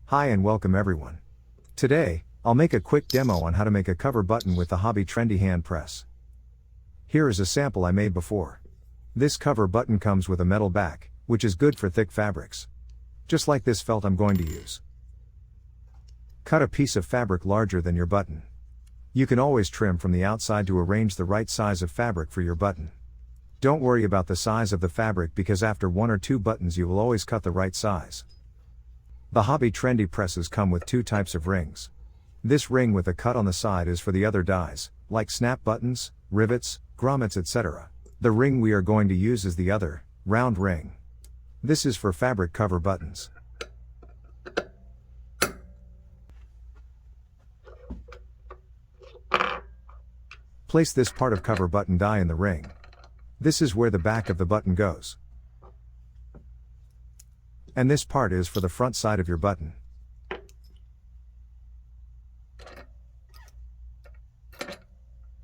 Hi and welcome everyone. Today, I'll make a quick demo on how to make a cover button with the Hobby Trendy Hand press. Here is a sample I made before. This cover button comes with a metal back, which is good for thick fabrics. Just like this felt I'm going to use. Cut a piece of fabric larger than your button. You can always trim from the outside to arrange the right size of fabric for your button. Don't worry about the size of the fabric because after one or two buttons you will always cut the right size. The Hobby Trendy presses come with two types of rings. This ring with a cut on the side is for the other dies, like snap buttons, rivets, grommets etc. The ring we are going to use is the other, round ring. This is for fabric cover buttons. Place this part of cover button die in the ring. This is where the back of the button goes. And this part is for the front side of your button.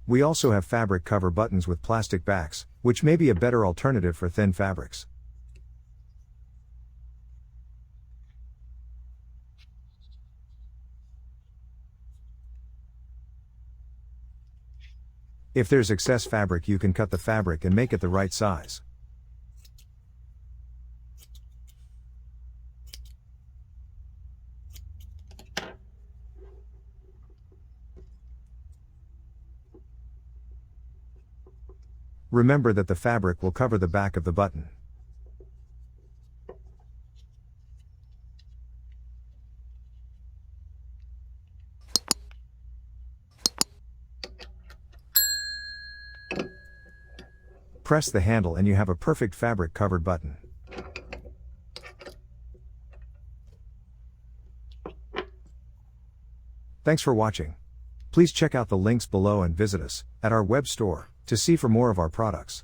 We also have fabric cover buttons with plastic backs, which may be a better alternative for thin fabrics. If there's excess fabric, you can cut the fabric and make it the right size. Remember that the fabric will cover the back of the button. Press the handle and you have a perfect fabric covered button. Thanks for watching. Please check out the links below and visit us at our web store to see for more of our products.